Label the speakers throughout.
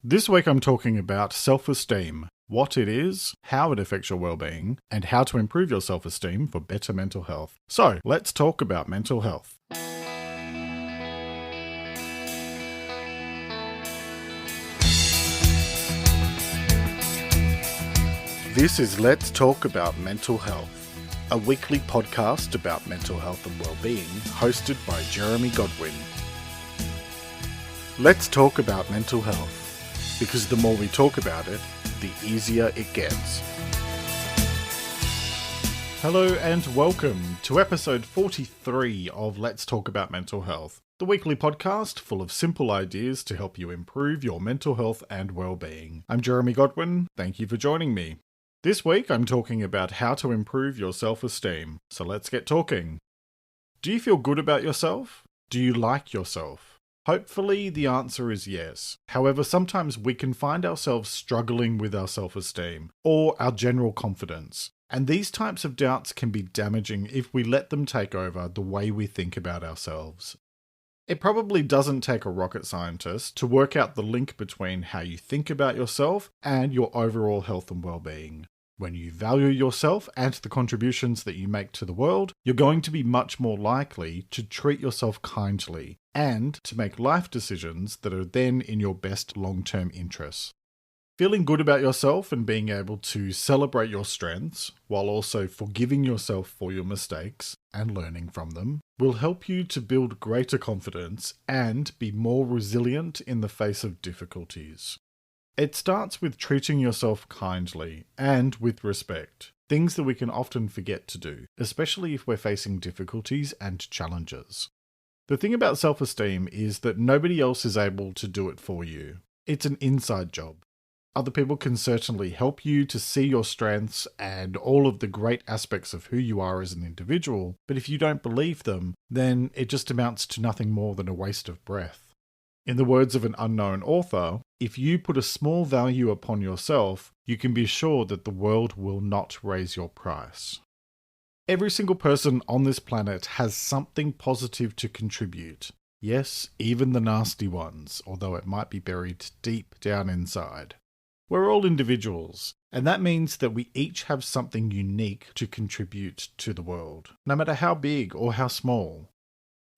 Speaker 1: This week I'm talking about self-esteem, what it is, how it affects your well-being, and how to improve your self-esteem for better mental health. So, let's talk about mental health. This is Let's Talk About Mental Health, a weekly podcast about mental health and well-being, hosted by Jeremy Godwin. Let's talk about mental health, because the more we talk about it, the easier it gets. Hello and welcome to episode 43 of Let's Talk About Mental Health, the weekly podcast full of simple ideas to help you improve your mental health and well-being. I'm Jeremy Godwin, thank you for joining me. This week I'm talking about how to improve your self-esteem, so let's get talking. Do you feel good about yourself? Do you like yourself? Hopefully the answer is yes. However, sometimes we can find ourselves struggling with our self-esteem or our general confidence. And these types of doubts can be damaging if we let them take over the way we think about ourselves. It probably doesn't take a rocket scientist to work out the link between how you think about yourself and your overall health and well-being. When you value yourself and the contributions that you make to the world, you're going to be much more likely to treat yourself kindly and to make life decisions that are then in your best long-term interests. Feeling good about yourself and being able to celebrate your strengths while also forgiving yourself for your mistakes and learning from them will help you to build greater confidence and be more resilient in the face of difficulties. It starts with treating yourself kindly and with respect, things that we can often forget to do, especially if we're facing difficulties and challenges. The thing about self-esteem is that nobody else is able to do it for you. It's an inside job. Other people can certainly help you to see your strengths and all of the great aspects of who you are as an individual, but if you don't believe them, then it just amounts to nothing more than a waste of breath. In the words of an unknown author, if you put a small value upon yourself, you can be sure that the world will not raise your price. Every single person on this planet has something positive to contribute. Yes, even the nasty ones, although it might be buried deep down inside. We're all individuals, and that means that we each have something unique to contribute to the world, no matter how big or how small.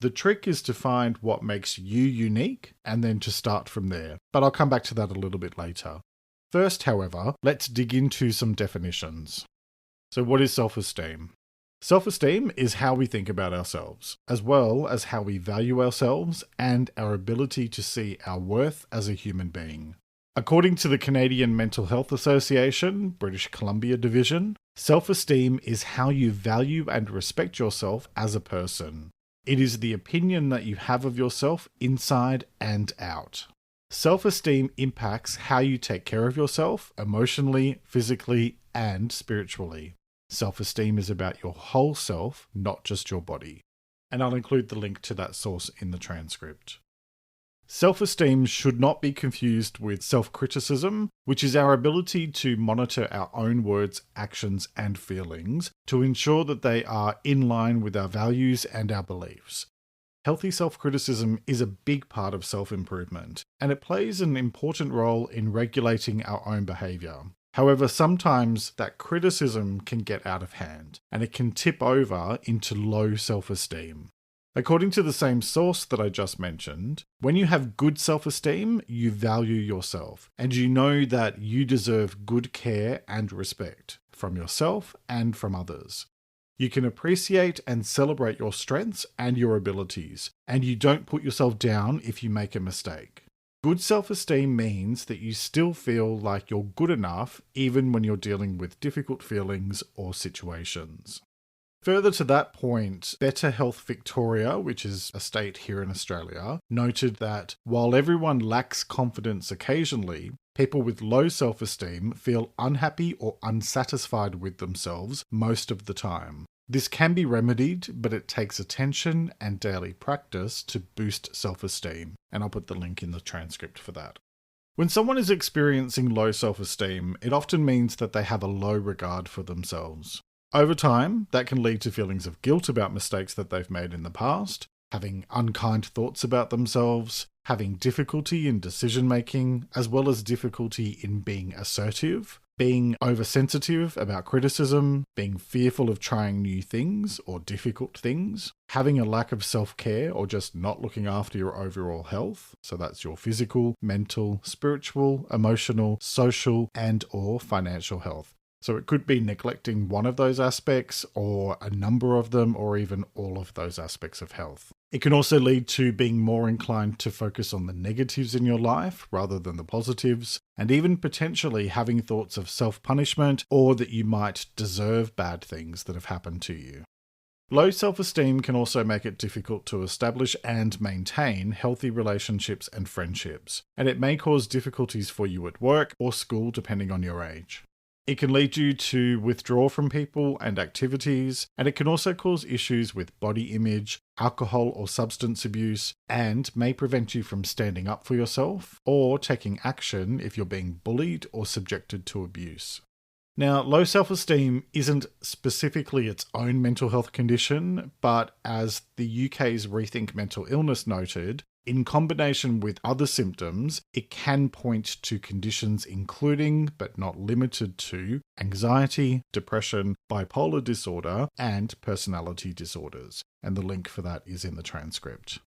Speaker 1: The trick is to find what makes you unique and then to start from there, but I'll come back to that a little bit later. First, however, let's dig into some definitions. So what is self-esteem? Self-esteem is how we think about ourselves, as well as how we value ourselves and our ability to see our worth as a human being. According to the Canadian Mental Health Association, British Columbia Division, self-esteem is how you value and respect yourself as a person. It is the opinion that you have of yourself inside and out. Self-esteem impacts how you take care of yourself emotionally, physically, and spiritually. Self-esteem is about your whole self, not just your body. And I'll include the link to that source in the transcript. Self-esteem should not be confused with self-criticism, which is our ability to monitor our own words, actions, and feelings to ensure that they are in line with our values and our beliefs. Healthy self-criticism is a big part of self-improvement, and it plays an important role in regulating our own behavior. However, sometimes that criticism can get out of hand, and it can tip over into low self-esteem. According to the same source that I just mentioned, when you have good self-esteem, you value yourself, and you know that you deserve good care and respect from yourself and from others. You can appreciate and celebrate your strengths and your abilities, and you don't put yourself down if you make a mistake. Good self-esteem means that you still feel like you're good enough even when you're dealing with difficult feelings or situations. Further to that point, Better Health Victoria, which is a state here in Australia, noted that while everyone lacks confidence occasionally, people with low self-esteem feel unhappy or unsatisfied with themselves most of the time. This can be remedied, but it takes attention and daily practice to boost self-esteem, and I'll put the link in the transcript for that. When someone is experiencing low self-esteem, it often means that they have a low regard for themselves. Over time, that can lead to feelings of guilt about mistakes that they've made in the past, having unkind thoughts about themselves, having difficulty in decision making, as well as difficulty in being assertive, being oversensitive about criticism, being fearful of trying new things or difficult things, having a lack of self-care or just not looking after your overall health. So that's your physical, mental, spiritual, emotional, social, and/or financial health. So it could be neglecting one of those aspects or a number of them or even all of those aspects of health. It can also lead to being more inclined to focus on the negatives in your life rather than the positives, and even potentially having thoughts of self-punishment or that you might deserve bad things that have happened to you. Low self-esteem can also make it difficult to establish and maintain healthy relationships and friendships, and it may cause difficulties for you at work or school depending on your age. It can lead you to withdraw from people and activities, and it can also cause issues with body image, alcohol or substance abuse, and may prevent you from standing up for yourself or taking action if you're being bullied or subjected to abuse. Now, low self-esteem isn't specifically its own mental health condition, but as the UK's Rethink Mental Illness noted, in combination with other symptoms, it can point to conditions including, but not limited to, anxiety, depression, bipolar disorder, and personality disorders. And the link for that is in the transcript.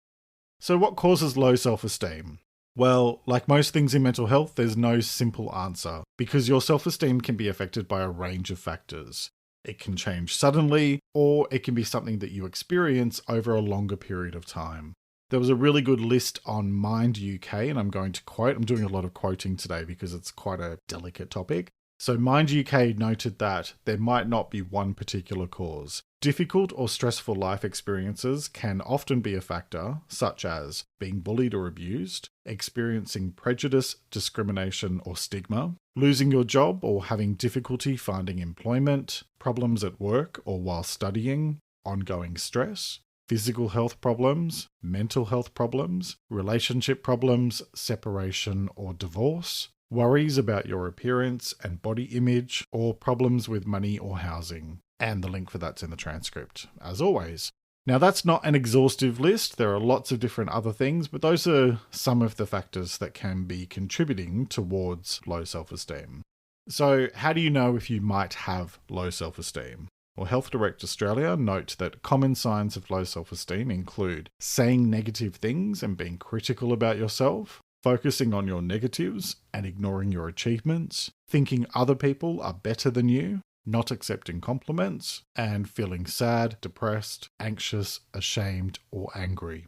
Speaker 1: So what causes low self-esteem? Well, like most things in mental health, there's no simple answer, because your self-esteem can be affected by a range of factors. It can change suddenly, or it can be something that you experience over a longer period of time. There was a really good list on Mind UK, and I'm going to quote. I'm doing a lot of quoting today because it's quite a delicate topic. So Mind UK noted that there might not be one particular cause. Difficult or stressful life experiences can often be a factor, such as being bullied or abused, experiencing prejudice, discrimination, or stigma, losing your job or having difficulty finding employment, problems at work or while studying, ongoing stress, physical health problems, mental health problems, relationship problems, separation or divorce, worries about your appearance and body image, or problems with money or housing. And the link for that's in the transcript, as always. Now, that's not an exhaustive list. There are lots of different other things, but those are some of the factors that can be contributing towards low self-esteem. So, how do you know if you might have low self-esteem? Well, Health Direct Australia note that common signs of low self-esteem include saying negative things and being critical about yourself, focusing on your negatives and ignoring your achievements, thinking other people are better than you, not accepting compliments, and feeling sad, depressed, anxious, ashamed, or angry.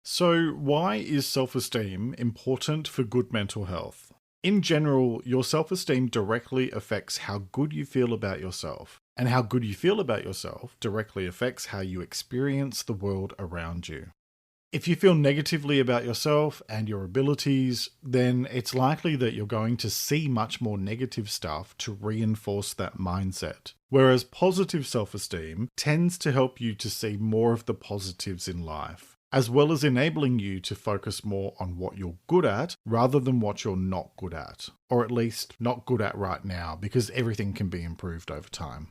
Speaker 1: So, why is self-esteem important for good mental health? In general, your self-esteem directly affects how good you feel about yourself. And how good you feel about yourself directly affects how you experience the world around you. If you feel negatively about yourself and your abilities, then it's likely that you're going to see much more negative stuff to reinforce that mindset. Whereas positive self-esteem tends to help you to see more of the positives in life, as well as enabling you to focus more on what you're good at rather than what you're not good at, or at least not good at right now, because everything can be improved over time.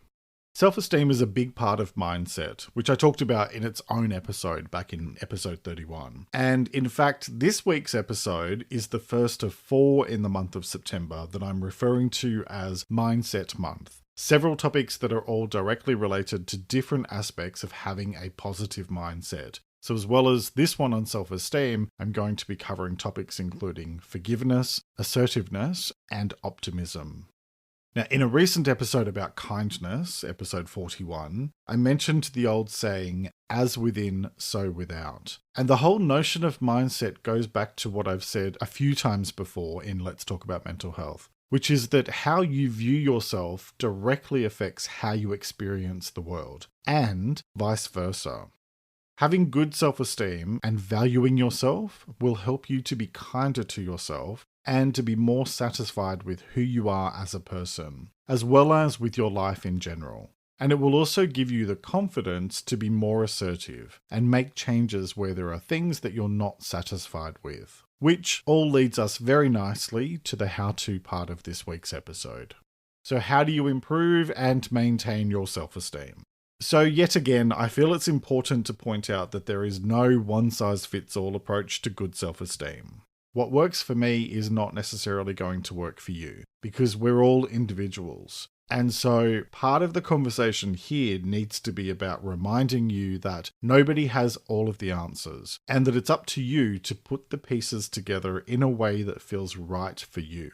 Speaker 1: Self-esteem is a big part of mindset, which I talked about in its own episode back in episode 31. And in fact, this week's episode is the first of 4 in the month of September that I'm referring to as Mindset Month. Several topics that are all directly related to different aspects of having a positive mindset. So as well as this one on self-esteem, I'm going to be covering topics including forgiveness, assertiveness, and optimism. Now, in a recent episode about kindness, episode 41, I mentioned the old saying, as within, so without. And the whole notion of mindset goes back to what I've said a few times before in Let's Talk About Mental Health, which is that how you view yourself directly affects how you experience the world, and vice versa. Having good self-esteem and valuing yourself will help you to be kinder to yourself and to be more satisfied with who you are as a person, as well as with your life in general. And it will also give you the confidence to be more assertive and make changes where there are things that you're not satisfied with, which all leads us very nicely to the how-to part of this week's episode. So how do you improve and maintain your self-esteem? So yet again, I feel it's important to point out that there is no one-size-fits-all approach to good self-esteem. What works for me is not necessarily going to work for you, because we're all individuals. And so part of the conversation here needs to be about reminding you that nobody has all of the answers, and that it's up to you to put the pieces together in a way that feels right for you.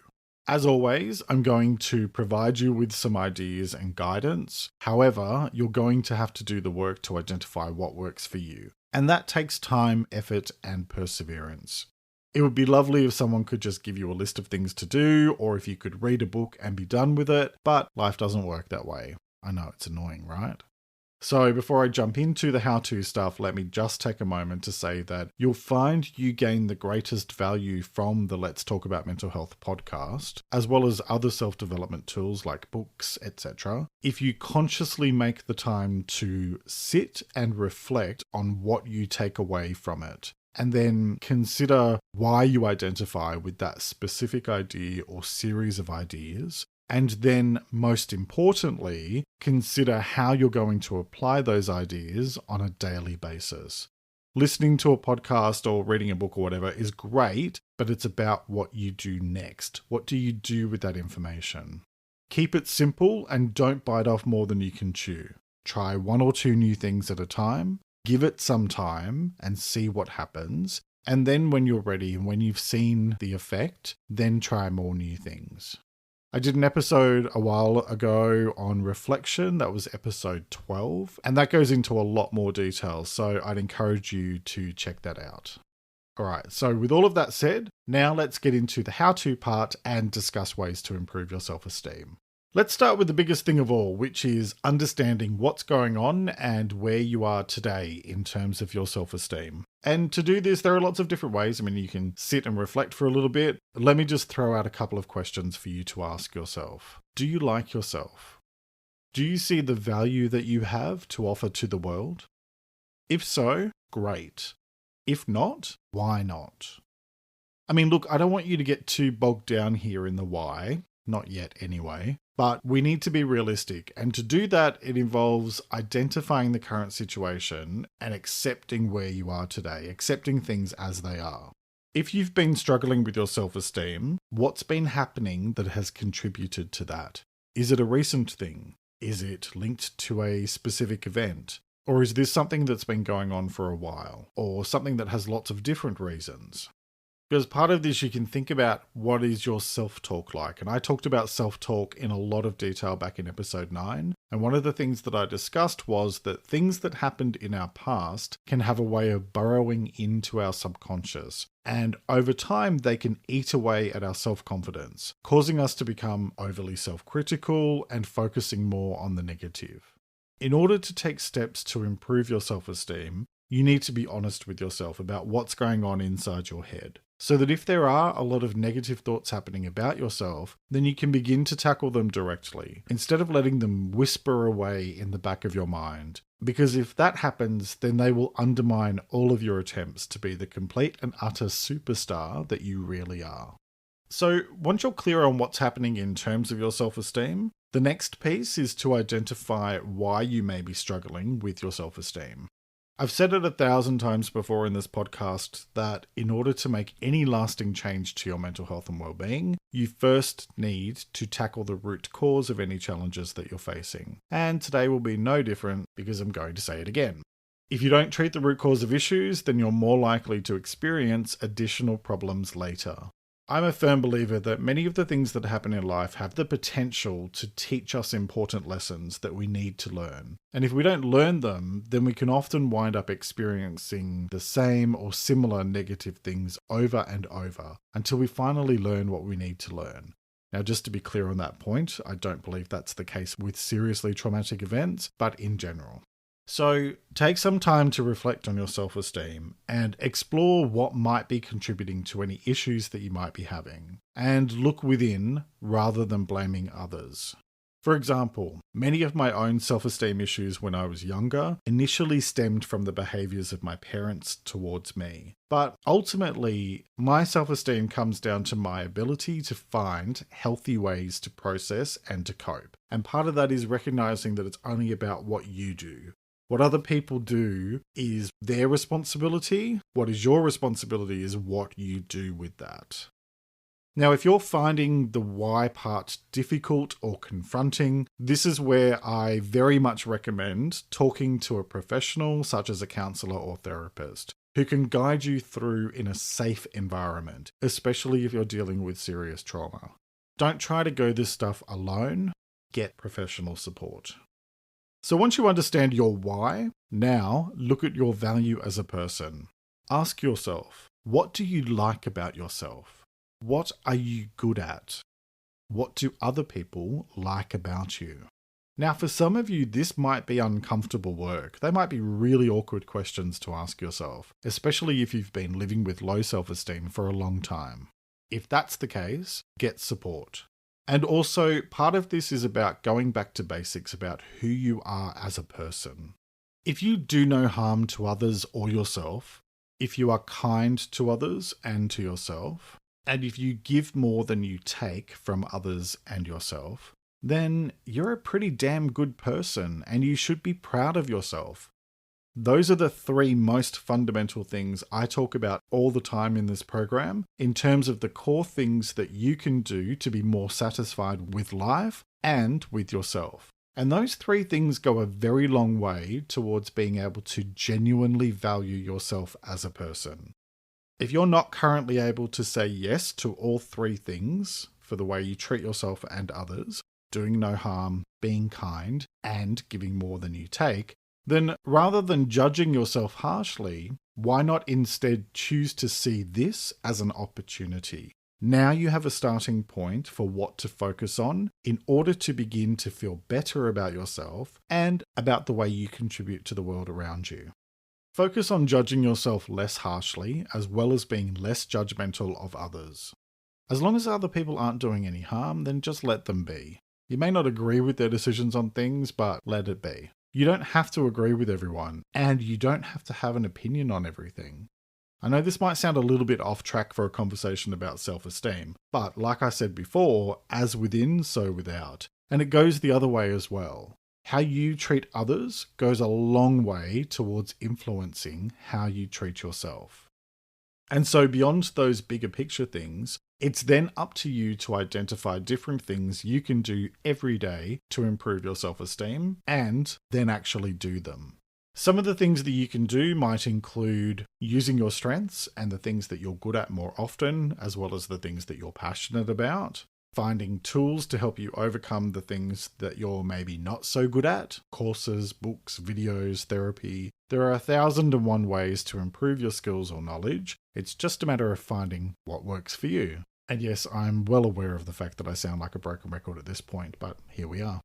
Speaker 1: As always, I'm going to provide you with some ideas and guidance. However, you're going to have to do the work to identify what works for you. And that takes time, effort, and perseverance. It would be lovely if someone could just give you a list of things to do, or if you could read a book and be done with it, but life doesn't work that way. I know it's annoying, right? So before I jump into the how-to stuff, let me just take a moment to say that you'll find you gain the greatest value from the Let's Talk About Mental Health podcast, as well as other self-development tools like books, etc., if you consciously make the time to sit and reflect on what you take away from it, and then consider why you identify with that specific idea or series of ideas. And then, most importantly, consider how you're going to apply those ideas on a daily basis. Listening to a podcast or reading a book or whatever is great, but it's about what you do next. What do you do with that information? Keep it simple and don't bite off more than you can chew. Try 1 or 2 new things at a time, give it some time and see what happens. And then when you're ready and when you've seen the effect, then try more new things. I did an episode a while ago on reflection. That was episode 12, and that goes into a lot more detail, so I'd encourage you to check that out. All right, so with all of that said, now let's get into the how-to part and discuss ways to improve your self-esteem. Let's start with the biggest thing of all, which is understanding what's going on and where you are today in terms of your self-esteem. And to do this, there are lots of different ways. I mean, you can sit and reflect for a little bit. Let me just throw out a couple of questions for you to ask yourself. Do you like yourself? Do you see the value that you have to offer to the world? If so, great. If not, why not? I mean, look, I don't want you to get too bogged down here in the why. Not yet anyway. But we need to be realistic, and to do that, it involves identifying the current situation and accepting where you are today, accepting things as they are. If you've been struggling with your self-esteem, what's been happening that has contributed to that? Is it a recent thing? Is it linked to a specific event? Or is this something that's been going on for a while, or something that has lots of different reasons? Because part of this, you can think about what is your self-talk like. And I talked about self-talk in a lot of detail back in episode 9. And one of the things that I discussed was that things that happened in our past can have a way of burrowing into our subconscious. And over time, they can eat away at our self-confidence, causing us to become overly self-critical and focusing more on the negative. In order to take steps to improve your self-esteem, you need to be honest with yourself about what's going on inside your head. So that if there are a lot of negative thoughts happening about yourself, then you can begin to tackle them directly, instead of letting them whisper away in the back of your mind. Because if that happens, then they will undermine all of your attempts to be the complete and utter superstar that you really are. So once you're clear on what's happening in terms of your self-esteem, the next piece is to identify why you may be struggling with your self-esteem. I've said it 1,000 times before in this podcast that in order to make any lasting change to your mental health and well-being, you first need to tackle the root cause of any challenges that you're facing. And today will be no different because I'm going to say it again. If you don't treat the root cause of issues, then you're more likely to experience additional problems later. I'm a firm believer that many of the things that happen in life have the potential to teach us important lessons that we need to learn. And if we don't learn them, then we can often wind up experiencing the same or similar negative things over and over until we finally learn what we need to learn. Now, just to be clear on that point, I don't believe that's the case with seriously traumatic events, but in general. So take some time to reflect on your self-esteem and explore what might be contributing to any issues that you might be having. And look within rather than blaming others. For example, many of my own self-esteem issues when I was younger initially stemmed from the behaviours of my parents towards me. But ultimately, my self-esteem comes down to my ability to find healthy ways to process and to cope. And part of that is recognising that it's only about what you do. What other people do is their responsibility. What is your responsibility is what you do with that. Now, if you're finding the why part difficult or confronting, this is where I very much recommend talking to a professional such as a counsellor or therapist who can guide you through in a safe environment, especially if you're dealing with serious trauma. Don't try to go this stuff alone. Get professional support. So once you understand your why, now look at your value as a person. Ask yourself, what do you like about yourself? What are you good at? What do other people like about you? Now, for some of you, this might be uncomfortable work. They might be really awkward questions to ask yourself, especially if you've been living with low self-esteem for a long time. If that's the case, get support. And also, part of this is about going back to basics about who you are as a person. If you do no harm to others or yourself, if you are kind to others and to yourself, and if you give more than you take from others and yourself, then you're a pretty damn good person and you should be proud of yourself. Those are the three most fundamental things I talk about all the time in this program in terms of the core things that you can do to be more satisfied with life and with yourself. And those three things go a very long way towards being able to genuinely value yourself as a person. If you're not currently able to say yes to all three things for the way you treat yourself and others, doing no harm, being kind, and giving more than you take, then rather than judging yourself harshly, why not instead choose to see this as an opportunity? Now you have a starting point for what to focus on in order to begin to feel better about yourself and about the way you contribute to the world around you. Focus on judging yourself less harshly, as well as being less judgmental of others. As long as other people aren't doing any harm, then just let them be. You may not agree with their decisions on things, but let it be. You don't have to agree with everyone, and you don't have to have an opinion on everything. I know this might sound a little bit off track for a conversation about self-esteem, but like I said before, as within, so without. And it goes the other way as well. How you treat others goes a long way towards influencing how you treat yourself. And so beyond those bigger picture things, it's then up to you to identify different things you can do every day to improve your self-esteem and then actually do them. Some of the things that you can do might include using your strengths and the things that you're good at more often, as well as the things that you're passionate about. Finding tools to help you overcome the things that you're maybe not so good at. Courses, books, videos, therapy. There are 1,001 ways to improve your skills or knowledge. It's just a matter of finding what works for you. And yes, I'm well aware of the fact that I sound like a broken record at this point, but here we are.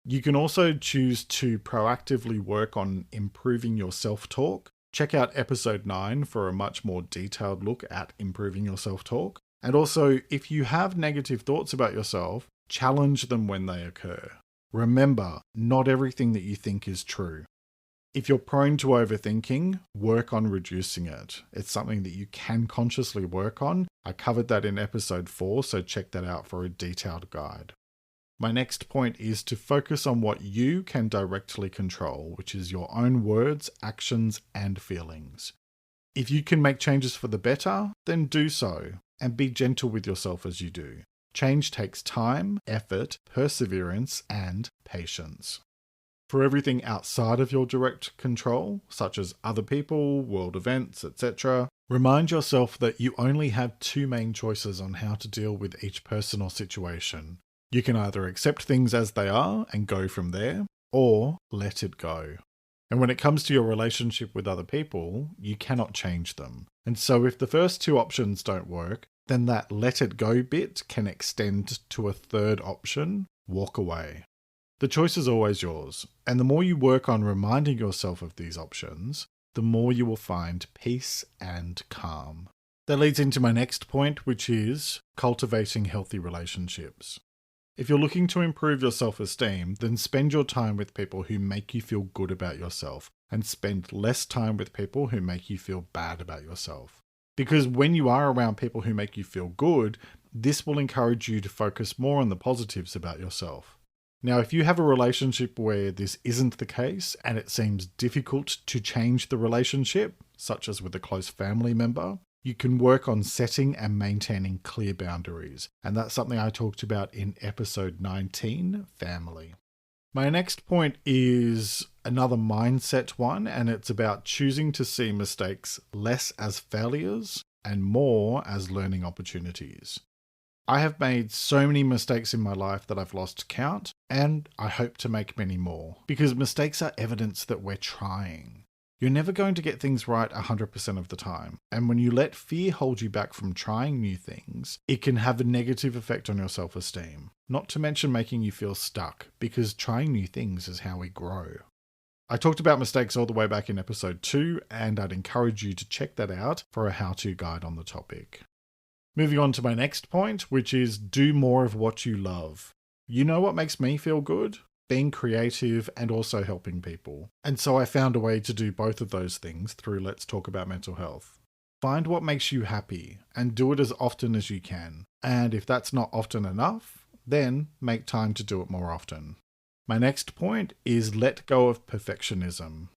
Speaker 1: You can also choose to proactively work on improving your self-talk. Check out episode 9 for a much more detailed look at improving your self-talk. And also, if you have negative thoughts about yourself, challenge them when they occur. Remember, not everything that you think is true. If you're prone to overthinking, work on reducing it. It's something that you can consciously work on. I covered that in episode 4, so check that out for a detailed guide. My next point is to focus on what you can directly control, which is your own words, actions, and feelings. If you can make changes for the better, then do so, and be gentle with yourself as you do. Change takes time, effort, perseverance, and patience. For everything outside of your direct control, such as other people, world events, etc., remind yourself that you only have two main choices on how to deal with each person or situation. You can either accept things as they are and go from there, or let it go. And when it comes to your relationship with other people, you cannot change them. And so if the first two options don't work, then that let it go bit can extend to a third option: walk away. The choice is always yours, and the more you work on reminding yourself of these options, the more you will find peace and calm. That leads into my next point, which is cultivating healthy relationships. If you're looking to improve your self-esteem, then spend your time with people who make you feel good about yourself and spend less time with people who make you feel bad about yourself. Because when you are around people who make you feel good, this will encourage you to focus more on the positives about yourself. Now, if you have a relationship where this isn't the case and it seems difficult to change the relationship, such as with a close family member, you can work on setting and maintaining clear boundaries. And that's something I talked about in episode 19, Family. My next point is another mindset one, and it's about choosing to see mistakes less as failures and more as learning opportunities. I have made so many mistakes in my life that I've lost count, and I hope to make many more, because mistakes are evidence that we're trying. You're never going to get things right 100% of the time, and when you let fear hold you back from trying new things, it can have a negative effect on your self-esteem, not to mention making you feel stuck, because trying new things is how we grow. I talked about mistakes all the way back in episode 2, and I'd encourage you to check that out for a how-to guide on the topic. Moving on to my next point, which is do more of what you love. You know what makes me feel good? Being creative and also helping people. And so I found a way to do both of those things through Let's Talk About Mental Health. Find what makes you happy and do it as often as you can. And if that's not often enough, then make time to do it more often. My next point is let go of perfectionism.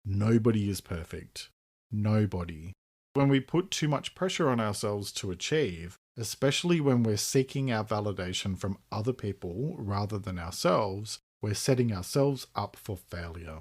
Speaker 1: Nobody is perfect. Nobody. When we put too much pressure on ourselves to achieve, especially when we're seeking our validation from other people rather than ourselves, we're setting ourselves up for failure.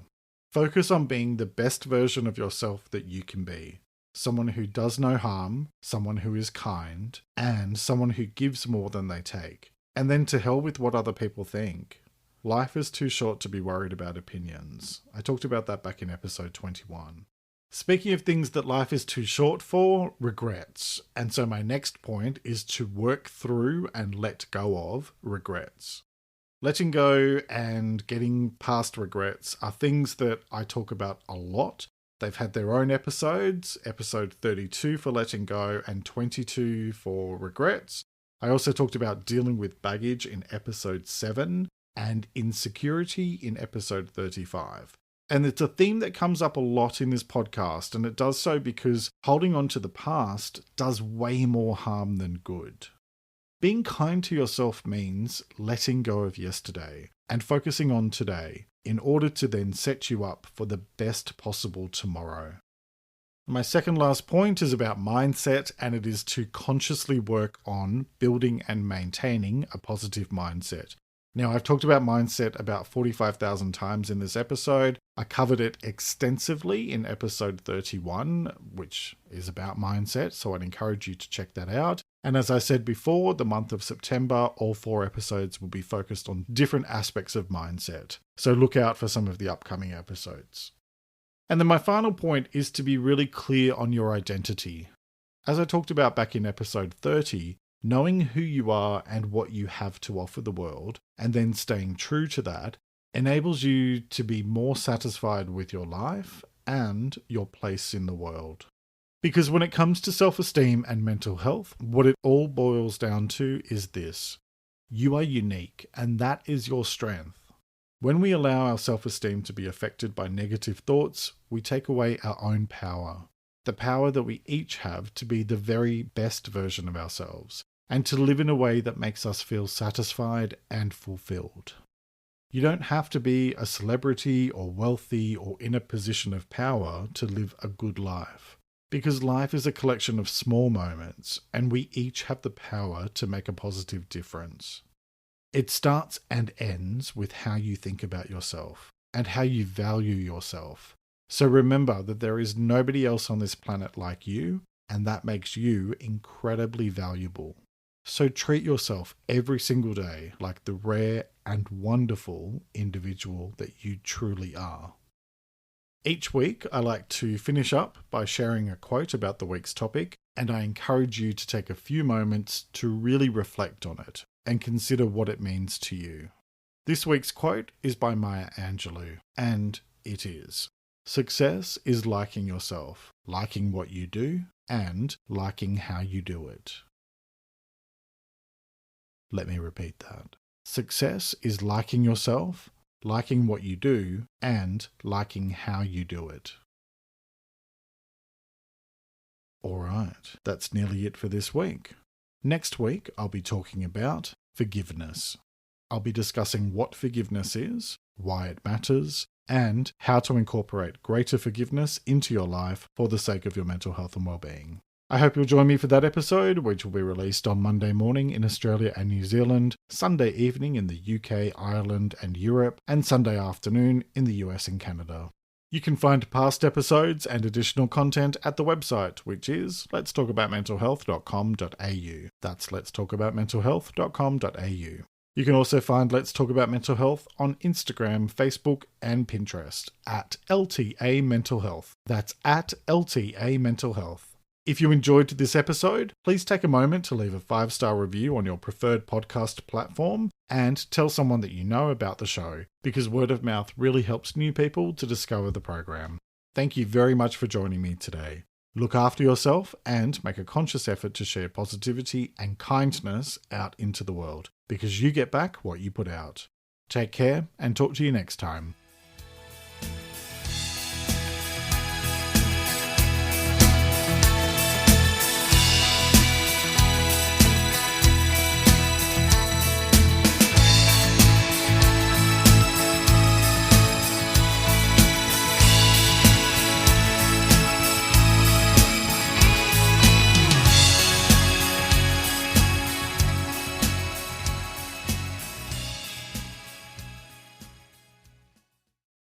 Speaker 1: Focus on being the best version of yourself that you can be. Someone who does no harm, someone who is kind, and someone who gives more than they take. And then to hell with what other people think. Life is too short to be worried about opinions. I talked about that back in episode 21. Speaking of things that life is too short for, regrets. And so my next point is to work through and let go of regrets. Letting go and getting past regrets are things that I talk about a lot. They've had their own episodes, episode 32 for letting go and 22 for regrets. I also talked about dealing with baggage in episode 7 and insecurity in episode 35. And it's a theme that comes up a lot in this podcast, and it does so because holding on to the past does way more harm than good. Being kind to yourself means letting go of yesterday and focusing on today in order to then set you up for the best possible tomorrow. My second last point is about mindset, and it is to consciously work on building and maintaining a positive mindset. Now, I've talked about mindset about 45,000 times in this episode. I covered it extensively in episode 31, which is about mindset, so I'd encourage you to check that out. And as I said before, the month of September, all 4 episodes will be focused on different aspects of mindset. So look out for some of the upcoming episodes. And then my final point is to be really clear on your identity. As I talked about back in episode 30, knowing who you are and what you have to offer the world, and then staying true to that, enables you to be more satisfied with your life and your place in the world. Because when it comes to self-esteem and mental health, what it all boils down to is this. You are unique, and that is your strength. When we allow our self-esteem to be affected by negative thoughts, we take away our own power. The power that we each have to be the very best version of ourselves, and to live in a way that makes us feel satisfied and fulfilled. You don't have to be a celebrity or wealthy or in a position of power to live a good life. Because life is a collection of small moments, and we each have the power to make a positive difference. It starts and ends with how you think about yourself, and how you value yourself. So remember that there is nobody else on this planet like you, and that makes you incredibly valuable. So treat yourself every single day like the rare and wonderful individual that you truly are. Each week, I like to finish up by sharing a quote about the week's topic, and I encourage you to take a few moments to really reflect on it and consider what it means to you. This week's quote is by Maya Angelou, and it is, "Success is liking yourself, liking what you do, and liking how you do it." Let me repeat that. Success is liking yourself, liking what you do, and liking how you do it. Alright, that's nearly it for this week. Next week, I'll be talking about forgiveness. I'll be discussing what forgiveness is, why it matters, and how to incorporate greater forgiveness into your life for the sake of your mental health and well-being. I hope you'll join me for that episode, which will be released on Monday morning in Australia and New Zealand, Sunday evening in the UK, Ireland, and Europe, and Sunday afternoon in the US and Canada. You can find past episodes and additional content at the website, which is letstalkaboutmentalhealth.com.au. That's letstalkaboutmentalhealth.com.au. You can also find Let's Talk About Mental Health on Instagram, Facebook, and Pinterest at LTA Mental Health. That's at LTA Mental Health. If you enjoyed this episode, please take a moment to leave a 5-star review on your preferred podcast platform and tell someone that you know about the show, because word of mouth really helps new people to discover the program. Thank you very much for joining me today. Look after yourself and make a conscious effort to share positivity and kindness out into the world, because you get back what you put out. Take care and talk to you next time.